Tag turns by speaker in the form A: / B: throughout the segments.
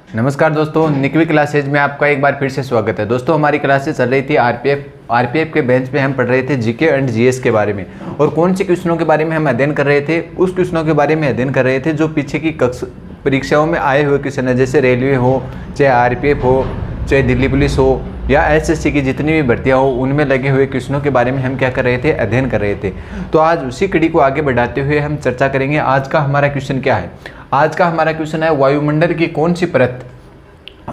A: नमस्कार दोस्तों, निकवी क्लासेज में आपका एक बार फिर से स्वागत है। दोस्तों, हमारी क्लासेज चल रही थी आरपीएफ के बेंच पे हम पढ़ रहे थे जीके एंड जीएस के बारे में, और कौन से क्वेश्चनों के बारे में हम अध्ययन कर रहे थे, उस क्वेश्चनों के बारे में अध्ययन कर रहे थे जो पीछे की परीक्षाओं में आए हुए क्वेश्चन है। जैसे रेलवे हो, चाहे आरपीएफ हो, चाहे दिल्ली पुलिस हो या एसएससी की जितनी भी भर्तियां हो, उनमें लगे हुए क्वेश्चनों के बारे में हम क्या कर रहे थे, अध्ययन कर रहे थे। तो आज उसी कड़ी को आगे बढ़ाते हुए हम चर्चा करेंगे। आज का हमारा क्वेश्चन क्या है? आज का हमारा क्वेश्चन है, वायुमंडल की कौन सी परत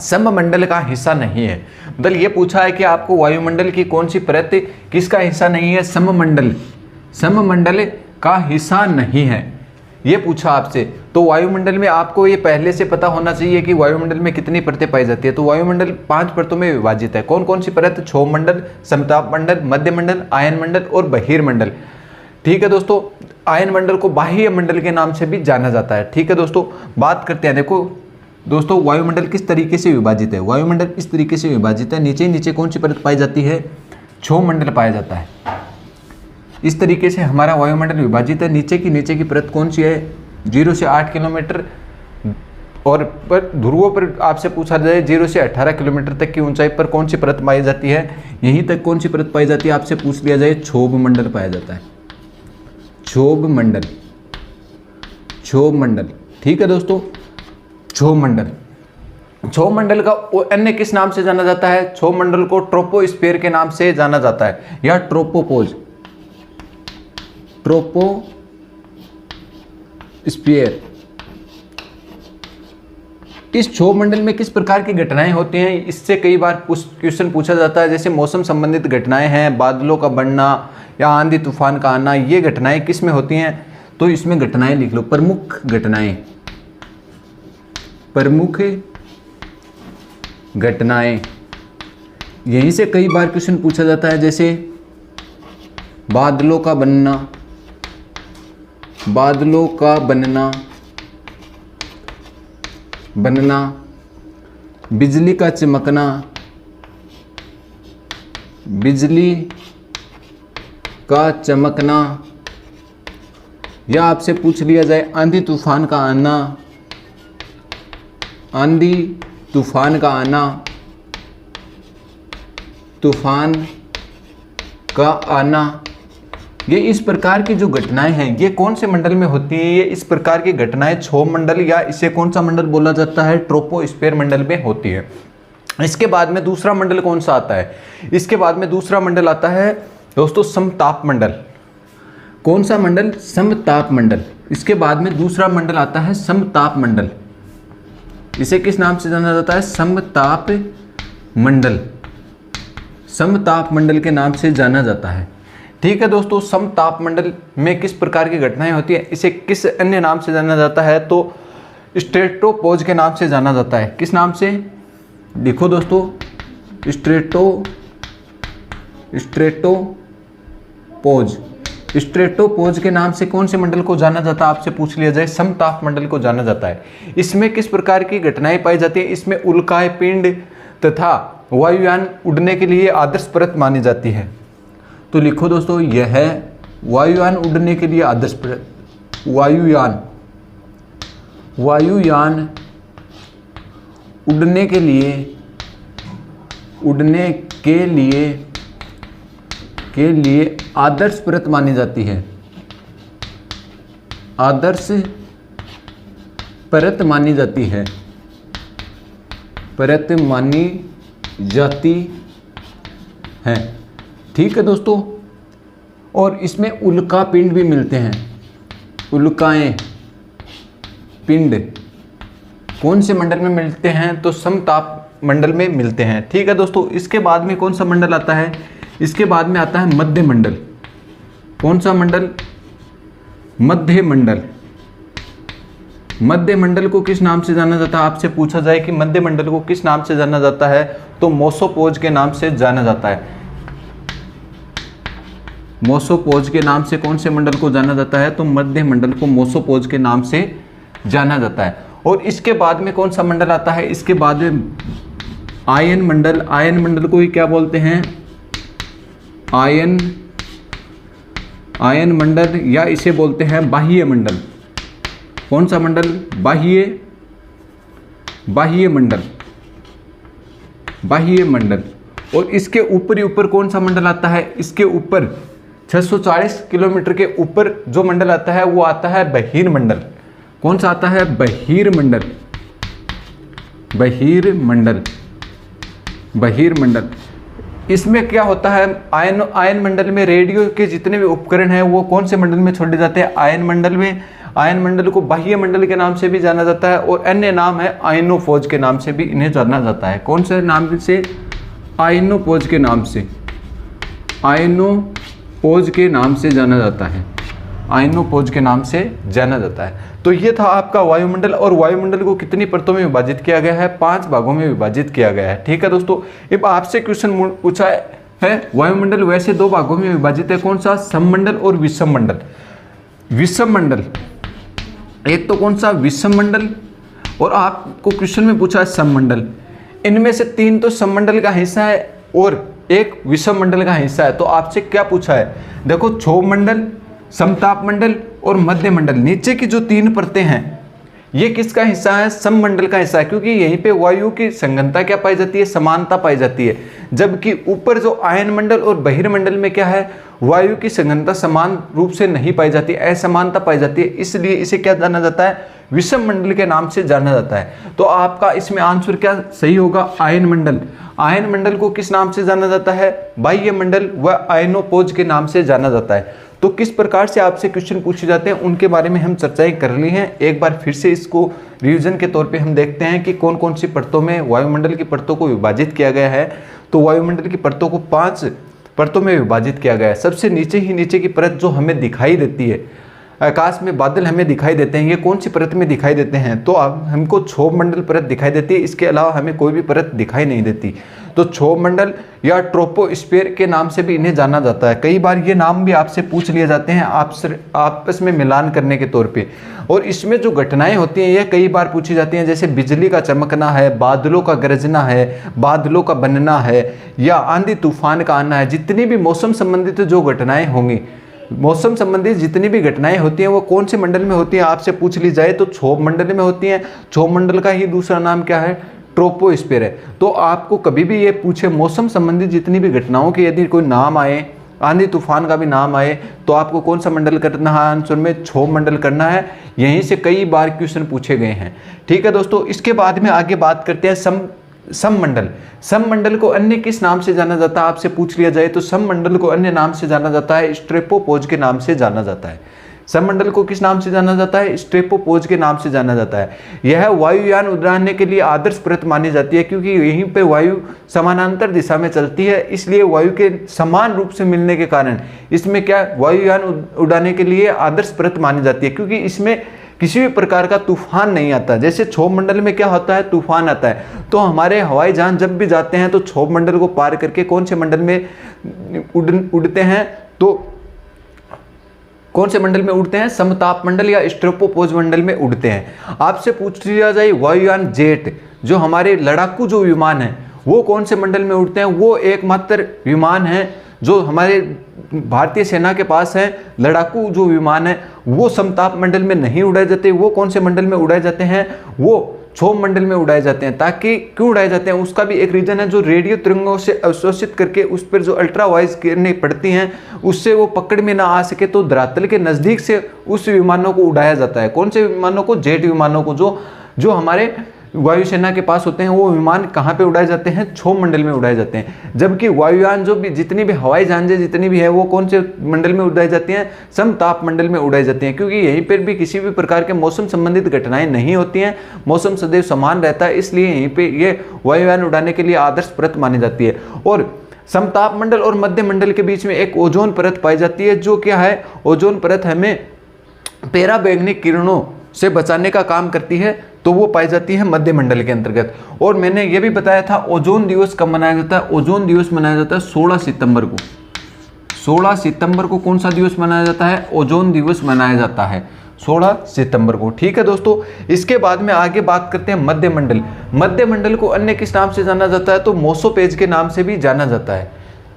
A: सममंडल का हिस्सा नहीं है। मतलब ये पूछा है कि आपको वायुमंडल की कौन सी परत किसका हिस्सा नहीं है? सममंडल का हिस्सा नहीं है, ये पूछा आपसे। तो वायुमंडल में आपको ये पहले से पता होना चाहिए कि वायुमंडल में कितनी परतें पाई जाती है। तो वायुमंडल 5 परतों में विभाजित है। कौन कौन सी परत? क्षोभमंडल, समताप मंडल, मध्यमंडल, आयन मंडल और बहिर्मंडल। ठीक है दोस्तों, आयन मंडल को बाह्य मंडल के नाम से भी जाना जाता है। ठीक है दोस्तों, बात करते हैं। देखो दोस्तों, वायुमंडल किस तरीके से विभाजित है? वायुमंडल इस तरीके से विभाजित है। नीचे नीचे कौन सी परत पाई जाती है? क्षोभमंडल पाया जाता है। इस तरीके से हमारा वायुमंडल विभाजित है। नीचे की परत कौन सी है? 0 से 8 किलोमीटर, और पर ध्रुवों पर आपसे पूछा जाए 0 से 18 किलोमीटर तक की ऊंचाई पर कौन सी परत पाई जाती है? यहीं तक कौन सी परत पाई जाती है आपसे पूछ लिया जाए, क्षोभमंडल पाया जाता है। क्षोभमंडल। ठीक है दोस्तों, क्षोभमंडल का अन्य किस नाम से जाना जाता है? क्षोभमंडल को ट्रोपोस्फीयर के नाम से जाना जाता है, या ट्रोपोस्फीयर। इस क्षोभमंडल में किस प्रकार की घटनाएं होती हैं? इससे कई बार क्वेश्चन पूछा जाता है। जैसे मौसम संबंधित घटनाएं हैं, बादलों का बनना या आंधी तूफान का आना, ये घटनाएं किस में होती हैं? तो इसमें घटनाएं लिख लो, प्रमुख घटनाएं। यहीं से कई बार क्वेश्चन पूछा जाता है। जैसे बादलों का बनना, बिजली का चमकना, या आपसे पूछ लिया जाए आंधी तूफान का आना, ये इस प्रकार की जो घटनाएं हैं ये कौन से मंडल में होती है? ये इस प्रकार की घटनाएं क्षोभमंडल, या इसे कौन सा मंडल बोला जाता है? ट्रोपोस्फीयर मंडल में होती है। इसके बाद में दूसरा मंडल कौन सा आता है? इसके बाद में दूसरा मंडल आता है दोस्तों समताप मंडल। कौन सा मंडल? समताप मंडल। इसके बाद में दूसरा मंडल आता है समताप मंडल। इसे किस नाम से जाना जाता है? समताप मंडल के नाम से जाना जाता है। ठीक है दोस्तों, समताप मंडल में किस प्रकार की घटनाएं होती है? इसे किस अन्य नाम से जाना जाता है? तो स्ट्रेटोपोज के नाम से जाना जाता है। किस नाम से? लिखो दोस्तों, स्ट्रेटोपोज के नाम से कौन से मंडल को जाना जाता है? आपसे पूछ लिया जाए, समताप मंडल को जाना जाता है। इसमें किस प्रकार की घटनाएं पाई जाती है? इसमें उल्काएं, पिंड तथा वायुयान उड़ने के लिए आदर्श परत मानी जाती है। तो लिखो दोस्तों, यह है वायुयान उड़ने के लिए आदर्श परत। वायुयान उड़ने के लिए आदर्श परत मानी जाती है। आदर्श परत मानी जाती है। ठीक है दोस्तों, और इसमें उल्का पिंड भी मिलते हैं। उल्काएं, पिंड कौन से मंडल में मिलते हैं? तो समताप मंडल में मिलते हैं। ठीक है दोस्तों, इसके बाद में कौन सा मंडल आता है? इसके बाद में आता है मध्यमंडल। कौन सा मंडल? मध्यमंडल को किस नाम से जाना जाता है? आपसे पूछा जाए कि मध्यमंडल को किस नाम से जाना जाता है, तो मोसोपोज के नाम से जाना जाता है। मोसोपोज के नाम से कौन से मंडल को जाना जाता है? तो मध्यमंडल को मोसोपोज के नाम से जाना जाता है। और इसके बाद में कौन सा मंडल आता है? इसके बाद में आयन मंडल को ही क्या बोलते हैं? आयन मंडल, या इसे बोलते हैं बाह्य मंडल। कौन सा मंडल? बाह्य मंडल, बाह्य मंडल। और इसके ऊपर ही ऊपर कौन सा मंडल आता है, इसके ऊपर 640 किलोमीटर के ऊपर जो मंडल आता है वो आता है बहिर्मंडल। कौन सा आता है, बहिर्मंडल, बहिर्मंडल, बहिर्मंडल। इसमें क्या होता है, आयन मंडल में रेडियो के जितने भी उपकरण हैं वो कौन से मंडल में छोड़े जाते हैं, आयन मंडल में। आयन मंडल को बाह्य मंडल के नाम से भी जाना जाता है और अन्य नाम है आयनोपोज के नाम से भी इन्हें जाना जाता है। कौन से नाम से, आयनोपोज के नाम से, आयनोपोज के नाम से जाना जाता है, आयनोपोज के नाम से जाना जाता है। तो ये था आपका वायुमंडल। और वायुमंडल को कितनी परतों में विभाजित किया गया है, 5 भागों में विभाजित किया गया है। ठीक है दोस्तों, अब आपसे क्वेश्चन पूछा है वायुमंडल वैसे 2 भागों में विभाजित है, कौन सा, सममंडल और विषम मंडल। विषम मंडल, एक तो कौन सा, विषम मंडल, और आपको क्वेश्चन में पूछा है सममंडल। इनमें से 3 तो सममंडल का हिस्सा है और एक विषम मंडल का हिस्सा है। तो आपसे क्या पूछा है, देखो क्षोभ मंडल, समताप मंडल और मध्य मंडल, नीचे की जो 3 परतें हैं ये किसका हिस्सा है, सममंडल का हिस्सा है, क्योंकि यहीं पे वायु की संघनता क्या पाई जाती है, समानता पाई जाती है। जबकि ऊपर जो आयन मंडल और बहिर्मंडल में क्या है, वायु की संघनता समान रूप से नहीं पाई जाती, असमानता पाई जाती है, इसलिए इसे क्या जाना जाता है, विषम मंडल के नाम से जाना जाता है। तो आपका इसमें आंसर क्या सही होगा, आयन मंडल। आयन मंडल को किस नाम से जाना जाता है, बाह्य मंडल व आयनोपोज के नाम से जाना जाता है। तो किस प्रकार से आपसे क्वेश्चन पूछे जाते हैं उनके बारे में हम चर्चाएं कर ली हैं। एक बार फिर से इसको रिवीजन के तौर पे हम देखते हैं कि कौन कौन सी परतों में वायुमंडल की परतों को विभाजित किया गया है। तो वायुमंडल की परतों को 5 परतों में विभाजित किया गया है। सबसे नीचे की परत जो हमें दिखाई देती है, आकाश में बादल हमें दिखाई देते हैं, ये कौन सी परत में दिखाई देते हैं, तो अब हमको क्षोभ मंडल परत दिखाई देती है, इसके अलावा हमें कोई भी परत दिखाई नहीं देती। तो क्षोभ मंडल या ट्रोपोस्फीयर के नाम से भी इन्हें जाना जाता है। कई बार ये नाम भी आपसे पूछ लिए जाते हैं आपस में मिलान करने के तौर पे। और इसमें जो घटनाएं होती हैं ये कई बार पूछी जाती हैं, जैसे बिजली का चमकना है, बादलों का गरजना है, बादलों का बनना है, या आंधी तूफान का आना है। जितनी भी मौसम संबंधित जो घटनाएं होंगी, मौसम संबंधित जितनी भी घटनाएं होती हैं वो कौन से मंडल में होती हैं आपसे पूछ ली जाए तो क्षोभ मंडल में होती हैं। क्षोभ मंडल का ही दूसरा नाम क्या है, ट्रोपोस्फीयर है। तो आपको कभी भी ये पूछे मौसम संबंधित जितनी भी घटनाओं के यदि कोई नाम आए, आंधी तूफान का भी नाम आए, तो आपको कौन सा मंडल करना है, आंसर में क्षोभ मंडल करना है। यहीं से कई बार क्वेश्चन पूछे गए हैं। ठीक है दोस्तों, इसके बाद में आगे बात करते हैं सममंडल। सममंडल को अन्य किस नाम से जाना जाता है आपसे पूछ लिया जाए तो सममंडल को अन्य नाम से जाना जाता है, स्ट्रेपोपोज के नाम से जाना जाता है। सममंडल को किस नाम से जाना जाता है, स्ट्रेपोपोज के नाम से जाना जाता है। यह वायुयान उड़ाने के लिए आदर्श परत मानी जाती है, क्योंकि यहीं पे वायु समानांतर दिशा में चलती है, इसलिए वायु के समान रूप से मिलने के कारण इसमें क्या वायुयान उड़ाने के लिए आदर्श परत मानी जाती है, क्योंकि इसमें किसी भी प्रकार का तूफान नहीं आता। जैसे क्षोभ मंडल में क्या होता है, तूफान आता है, तो हमारे हवाई जहाज जब भी जाते हैं तो क्षोभ मंडल को पार करके कौन से मंडल में उड़ते हैं, तो कौन से मंडल में उड़ते हैं, समताप मंडल या स्ट्रेपोपोज मंडल में उड़ते हैं। आपसे पूछ लिया जाए वायुयान जेट, जो हमारे लड़ाकू जो विमान है वो कौन से मंडल में उड़ते हैं, वो एकमात्र विमान है जो हमारे भारतीय सेना के पास है। लड़ाकू जो विमान है वो समताप मंडल में नहीं उड़ाए जाते, वो कौन से मंडल में उड़ाए जाते हैं, वो क्षोभ मंडल में उड़ाए जाते हैं। ताकि क्यों उड़ाए जाते हैं उसका भी एक रीजन है, जो रेडियो तरंगों से अवशोषित करके उस पर जो अल्ट्रावाइज किरणें पड़ती हैं उससे वो पकड़ में ना आ सके, तो धरातल के नज़दीक से उस विमानों को उड़ाया जाता है। कौन से विमानों को, जेट विमानों को, जो हमारे वायुसेना के पास होते हैं। वो विमान कहाँ पे उड़ाए जाते हैं, क्षोभ मंडल में उड़ाए जाते हैं। जबकि वायुयान जो भी जितनी भी हवाई जहाजें जितनी भी है वो कौन से मंडल में उड़ाई जाती हैं, समताप मंडल में उड़ाई जाती हैं, क्योंकि यहीं पर भी किसी भी प्रकार के मौसम संबंधित घटनाएं नहीं होती हैं, मौसम सदैव समान रहता है, इसलिए यहीं पर ये वायुयान उड़ाने के लिए आदर्श परत मानी जाती है। और समताप मंडल और मध्य मंडल के बीच में एक ओजोन परत पाई जाती है, जो क्या है, ओजोन परत हमें पराबैंगनी किरणों से बचाने का काम करती है, तो वो पाई जाती है मध्य मंडल के अंतर्गत। और मैंने ये भी बताया था ओजोन दिवस कब मनाया जाता है, ओजोन दिवस मनाया जाता है 16 सितंबर को। 16 सितंबर को कौन सा दिवस मनाया जाता है, ओजोन दिवस मनाया जाता है 16 सितंबर को। ठीक है दोस्तों, इसके बाद में आगे बात करते हैं मध्य मंडल। मध्य मंडल को अन्य किस नाम से जाना जाता है, तो मोसोपेज के नाम से भी जाना जाता है।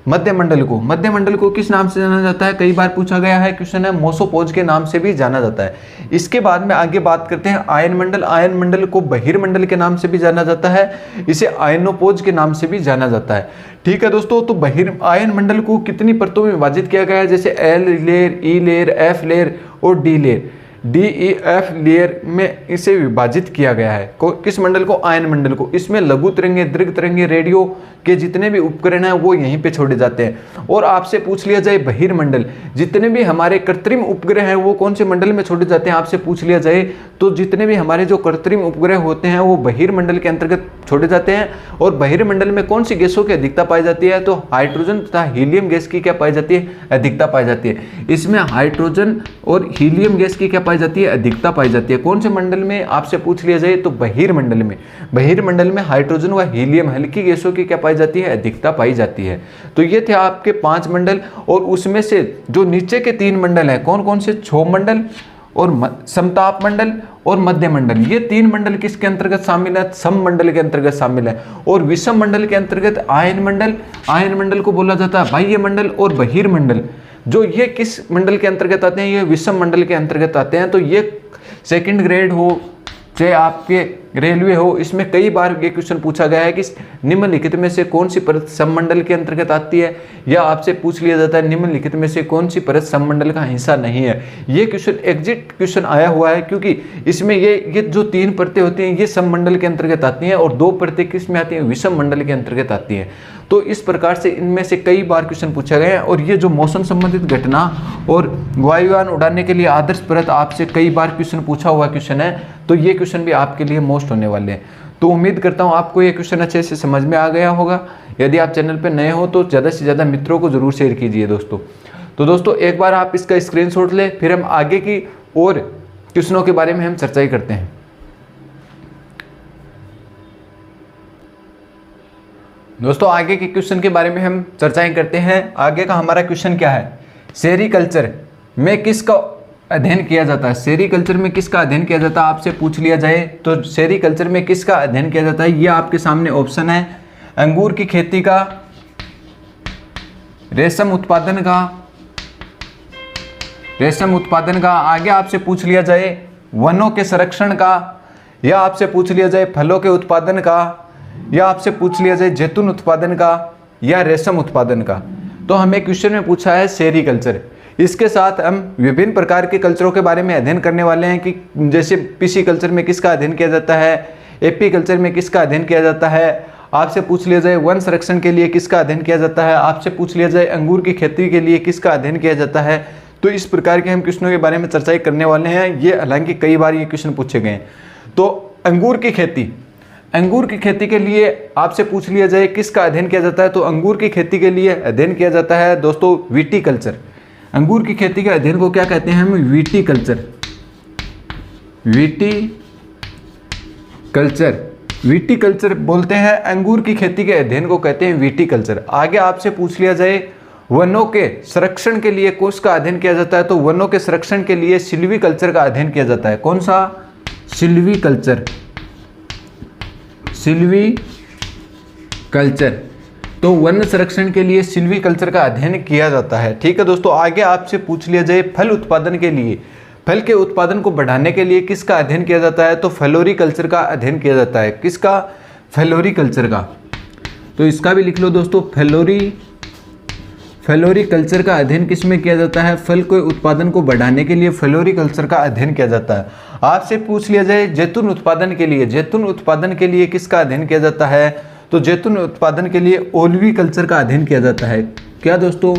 A: मध्यमंडल को किस नाम से जाना जाता है? कई बार पूछा गया है क्वेश्चन है, मोसोपोज के नाम से भी जाना जाता है। इसके बाद में आगे बात करते हैं आयनमंडल। आयनमंडल को बहिर्मंडल के नाम से भी जाना जाता है, इसे आयनोपोज के नाम से भी जाना जाता है। ठीक है दोस्तों, तो आयनमंडल को कितनी परतों में विभाजित किया गया है? जैसे एल लेयर, ई लेयर, एफ लेयर और D layer. D E F layer में इसे विभाजित किया गया है। किस मंडल को? आयन मंडल को। इसमें लघु तरंगे, दीर्घ तरंगे, रेडियो के जितने भी उपकरण हैं वो यहीं पे छोड़े जाते हैं। और आपसे पूछ लिया जाए बहिर्मंडल, जितने भी हमारे कृत्रिम उपग्रह हैं वो कौन से मंडल में छोड़े जाते हैं? आपसे पूछ लिया जाए तो जितने भी हमारे जो कृत्रिम उपग्रह होते हैं वो बहिर्मंडल के अंतर्गत छोड़े जाते हैं। और बहिर्मंडल में कौन सी गैसों की अधिकता पाई जाती है? तो हाइड्रोजन तथा हीलियम गैस की क्या पाई जाती है? अधिकता पाई जाती है। इसमें हाइड्रोजन और हीलियम गैस की क्या पाई जाती है? अधिकता पाई जाती है। कौन से मंडल में? आपसे पूछ लिया जाए तो बहिर्मंडल में। बहिर्मंडल में हाइड्रोजन व हीलियम हल्की गैसों की क्या पाई जाती है? अधिकता पाई जाती है। तो ये थे आपके 5 मंडल। और उसमें से जो नीचे के 3 मंडल हैं कौन कौन से? क्षोभ मंडल और समताप मंडल और मध्य मंडल। ये 3 मंडल किसके अंतर्गत शामिल है? सम मंडल के अंतर्गत शामिल है। और विषम मंडल के अंतर्गत आयन मंडल, आयन मंडल को बोला जाता है बाह्य मंडल और बहिर्मंडल। जो ये किस मंडल के अंतर्गत आते हैं? ये विषम मंडल के अंतर्गत आते हैं। तो ये सेकंड ग्रेड हो चाहे आपके रेलवे हो, इसमें कई बार ये क्वेश्चन पूछा गया है कि निम्नलिखित में से कौन सी परत सममंडल के अंतर्गत आती है, या आपसे पूछ लिया जाता है निम्नलिखित में से कौन सी परत सममंडल का हिस्सा नहीं है। ये क्वेश्चन एग्जिट क्वेश्चन आया हुआ है क्योंकि इसमें ये जो 3 परतें होती हैं ये सममंडल के अंतर्गत आती हैं और 2 परतें किस में आती हैं? विषम मंडल के अंतर्गत आती हैं। तो इस प्रकार से इनमें से कई बार क्वेश्चन पूछा गया है। और ये जो मौसम संबंधित घटना और वायुयान उड़ाने के लिए आदर्श परत आपसे कई बार क्वेश्चन पूछा हुआ क्वेश्चन है, तो ये क्वेश्चन भी आपके लिए मोस्ट होने वाले हैं। तो उम्मीद करता हूँ आपको ये क्वेश्चन अच्छे से समझ में आ गया होगा। यदि आप चैनल पर नए हो तो ज़्यादा से ज़्यादा मित्रों को जरूर शेयर कीजिए दोस्तों। तो दोस्तों एक बार आप इसका स्क्रीनशॉट लें, फिर हम आगे की और क्वेश्चनों के बारे में हम चर्चाएं करते हैं। दोस्तों आगे के क्वेश्चन के बारे में हम चर्चाएं करते हैं। आगे का हमारा क्वेश्चन क्या है? सेरीकल्चर में किसका अध्ययन किया जाता है? सेरीकल्चर में किसका अध्ययन किया जाता है? आपसे पूछ लिया जाए तो सेरीकल्चर में किसका अध्ययन किया जाता है? ये आपके सामने ऑप्शन है। अंगूर की खेती का, रेशम उत्पादन का, आगे आपसे पूछ लिया जाए वनों के संरक्षण का, या आपसे पूछ लिया जाए फलों के उत्पादन का, या आपसे पूछ लिया जाए जैतून उत्पादन का या रेशम उत्पादन का। तो हमें क्वेश्चन में पूछा है सेरीकल्चर। इसके साथ हम विभिन्न प्रकार के कल्चरों के बारे में अध्ययन करने वाले हैं कि जैसे पीसी कल्चर में किसका अध्ययन किया जाता है, एपी कल्चर में किसका अध्ययन किया जाता है, आपसे पूछ लिया जाए वन संरक्षण के लिए किसका अध्ययन किया जाता है, आपसे पूछ लिया जाए अंगूर की खेती के लिए किसका अध्ययन किया जाता है। तो इस प्रकार के हम क्वेश्चनों के बारे में चर्चा करने वाले हैं। ये हालांकि कई बार ये क्वेश्चन पूछे गए हैं। तो अंगूर की खेती के लिए आपसे पूछ लिया जाए किसका अध्ययन किया जाता है, तो अंगूर की खेती के लिए अध्ययन किया जाता है दोस्तों विटीकल्चर। अंगूर की खेती के अध्ययन को क्या कहते हैं हम? विटीकल्चर बोलते हैं। अंगूर की खेती के अध्ययन को कहते हैं विटीकल्चर। आगे आपसे पूछ लिया जाए वनों के संरक्षण के लिए किसका अध्ययन किया जाता है, तो वनों के संरक्षण के लिए सिल्वीकल्चर का अध्ययन किया जाता है। कौन सा? सिल्वीकल्चर। तो वन संरक्षण के लिए सिल्वीकल्चर का अध्ययन किया जाता है। ठीक है दोस्तों, आगे आपसे पूछ लिया जाए फल उत्पादन के लिए, फल के उत्पादन को बढ़ाने के लिए किसका अध्ययन किया जाता है, तो फ्लोरीकल्चर का अध्ययन किया जाता है। किसका? फ्लोरीकल्चर का। तो इसका भी लिख लो दोस्तों, फ्लोरीकल्चर का अध्ययन किस में किया जाता है? फल के उत्पादन को बढ़ाने के लिए फ्लोरीकल्चर का अध्ययन किया जाता है। आपसे पूछ लिया जाए जैतून उत्पादन के लिए किसका अध्ययन किया जाता है, तो जैतून उत्पादन के लिए ओलिविकल्चर का अध्ययन किया जाता है। क्या दोस्तों?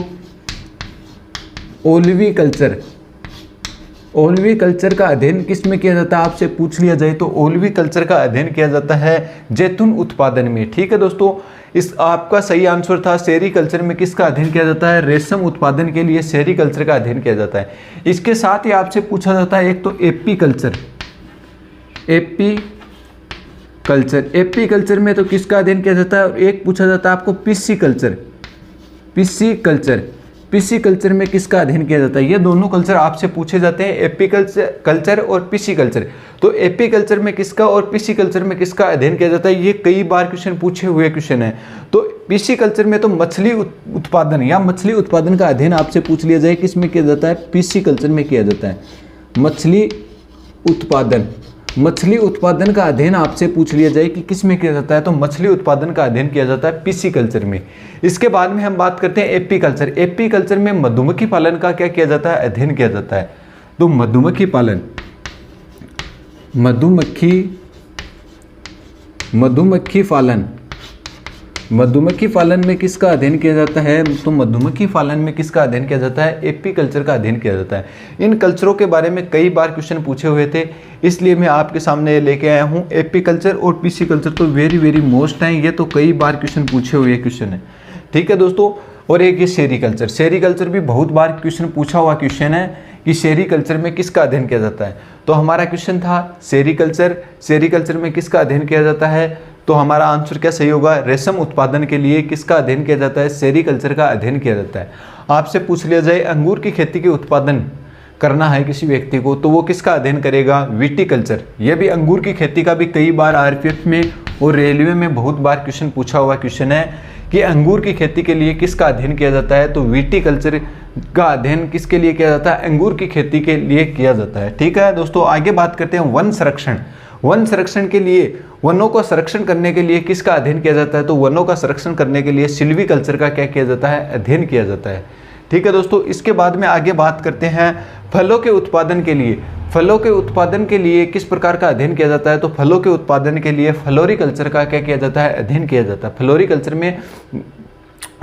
A: ओलिविकल्चर का अध्ययन किस में किया जाता है? आपसे पूछ लिया जाए तो ओलिविकल्चर का अध्ययन किया जाता है जैतून उत्पादन में। ठीक है दोस्तों, इस आपका सही आंसर था सेरीकल्चर में किसका अध्ययन किया जाता है? रेशम उत्पादन के लिए सेरीकल्चर का अध्ययन किया जाता है। इसके साथ ही आपसे पूछा जाता है एक तो एपी कल्चर में तो किसका अध्ययन किया जाता है, और एक पूछा जाता है आपको पिस्सी कल्चर। पीसी कल्चर में किसका अध्ययन किया जाता है? ये दोनों कल्चर आपसे पूछे जाते हैं, एपी कल्चर और पीसी कल्चर। तो एपी कल्चर में किसका और पीसी कल्चर में किसका अध्ययन किया जाता है, ये कई बार क्वेश्चन पूछे हुए क्वेश्चन है। तो पीसी कल्चर में तो मछली उत्पादन या मछली उत्पादन का अध्ययन आपसे पूछ लिया जाए, किस में किया जाता है? पीसी कल्चर में किया जाता है। मछली उत्पादन का अध्ययन आपसे पूछ लिया जाए कि किस में किया जाता है, तो मछली उत्पादन का अध्ययन किया जाता है पीसी कल्चर में। इसके बाद में हम बात करते हैं एपी कल्चर। एपी कल्चर में मधुमक्खी पालन का क्या किया जाता है? अध्ययन किया जाता है। तो मधुमक्खी पालन में किसका अध्ययन किया जाता है? तो मधुमक्खी पालन में किसका अध्ययन किया जाता है? एपी कल्चर का अध्ययन किया जाता है। इन कल्चरों के बारे में कई बार क्वेश्चन पूछे हुए थे, इसलिए मैं आपके सामने लेके आया हूँ। एपी कल्चर और पीसी कल्चर तो वेरी मोस्ट हैं, ये तो कई बार क्वेश्चन पूछे हुए क्वेश्चन है। ठीक है दोस्तों। और एक ये सेरीकल्चर। सेरीकल्चर भी बहुत बार क्वेश्चन पूछा हुआ क्वेश्चन है कि सेरीकल्चर में किसका अध्ययन किया जाता है। तो हमारा क्वेश्चन था सेरीकल्चर में किसका अध्ययन किया जाता है? तो हमारा आंसर क्या सही होगा? रेशम उत्पादन के लिए किसका अध्ययन किया जाता है? सेरीकल्चर का अध्ययन किया जाता है। आपसे पूछ लिया जाए अंगूर की खेती के उत्पादन करना है किसी व्यक्ति को, तो वो किसका अध्ययन करेगा? विटीकल्चर। यह भी अंगूर की खेती का भी कई बार आरपीएफ में और रेलवे में बहुत बार क्वेश्चन पूछा हुआ क्वेश्चन है कि अंगूर की खेती के लिए किसका अध्ययन किया जाता है? तो विटीकल्चर का अध्ययन किसके लिए किया जाता है? अंगूर की खेती के लिए किया जाता है। ठीक है दोस्तों, आगे बात करते हैं वन संरक्षण। वन संरक्षण के लिए, वनों का संरक्षण करने के लिए किसका अध्ययन किया जाता है? तो वनों का संरक्षण करने के लिए सिल्वीकल्चर का क्या किया जाता है? अध्ययन किया जाता है। ठीक है दोस्तों, इसके बाद में आगे बात करते हैं फलों के उत्पादन के लिए। फलों के उत्पादन के लिए किस प्रकार का अध्ययन किया जाता है? तो फलों के उत्पादन के लिए फ्लोरिकल्चर का क्या किया जाता है? अध्ययन किया जाता है। फ्लोरिकल्चर में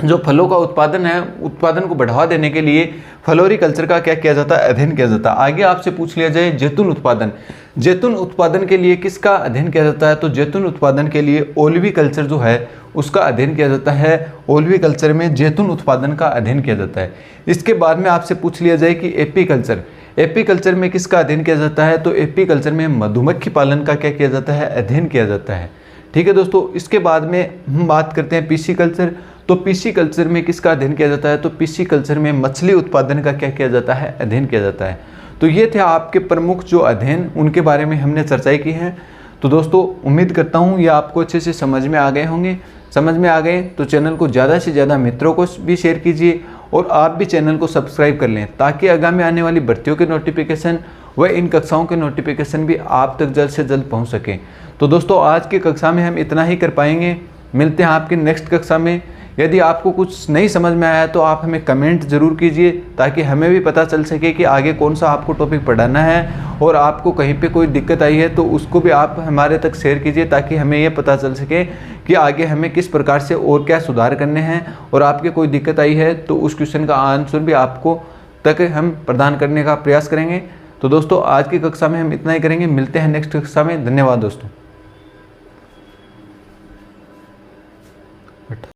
A: जो फलों का उत्पादन है, उत्पादन को बढ़ावा देने के लिए फ्लोरिकल्चर का क्या किया जाता है? अध्ययन किया जाता है। आगे आपसे पूछ लिया जाए जैतून उत्पादन। जैतून उत्पादन के लिए किसका अध्ययन किया जाता है? तो जैतून उत्पादन के लिए ओलिविकल्चर जो है उसका अध्ययन किया जाता है। ओलिविकल्चर में जैतून उत्पादन का अध्ययन किया जाता है। इसके बाद में आपसे पूछ लिया जाए कि एपीकल्चर। एपीकल्चर में किसका अध्ययन किया जाता है? तो एपीकल्चर में मधुमक्खी पालन का क्या किया जाता है? अध्ययन किया जाता है। ठीक है दोस्तों, इसके बाद में हम बात करते हैं पीसी कल्चर। तो पीसी कल्चर में किसका अध्ययन किया जाता है? तो पीसी कल्चर में मछली उत्पादन का क्या किया जाता है? अध्ययन किया जाता है। तो ये थे आपके प्रमुख जो अध्ययन, उनके बारे में हमने चर्चाएं की हैं। तो दोस्तों उम्मीद करता हूँ ये आपको अच्छे से समझ में आ गए होंगे। समझ में आ गए तो चैनल को ज़्यादा से ज़्यादा मित्रों को भी शेयर कीजिए और आप भी चैनल को सब्सक्राइब कर लें, ताकि आगामी आने वाली भर्तियों के नोटिफिकेशन व इन कक्षाओं के नोटिफिकेशन भी आप तक जल्द से जल्द पहुँच सकें। तो दोस्तों आज की कक्षा में हम इतना ही कर पाएंगे। मिलते हैं आपकी नेक्स्ट कक्षा में। यदि आपको कुछ नहीं समझ में आया तो आप हमें कमेंट ज़रूर कीजिए, ताकि हमें भी पता चल सके कि आगे कौन सा आपको टॉपिक पढ़ाना है। और आपको कहीं पे कोई दिक्कत आई है तो उसको भी आप हमारे तक शेयर कीजिए, ताकि हमें ये पता चल सके कि आगे हमें किस प्रकार से और क्या सुधार करने हैं। और आपके कोई दिक्कत आई है तो उस क्वेश्चन का आंसर भी आपको तक हम प्रदान करने का प्रयास करेंगे। तो दोस्तों आज की कक्षा में हम इतना ही करेंगे। मिलते हैं नेक्स्ट कक्षा में। धन्यवाद दोस्तों।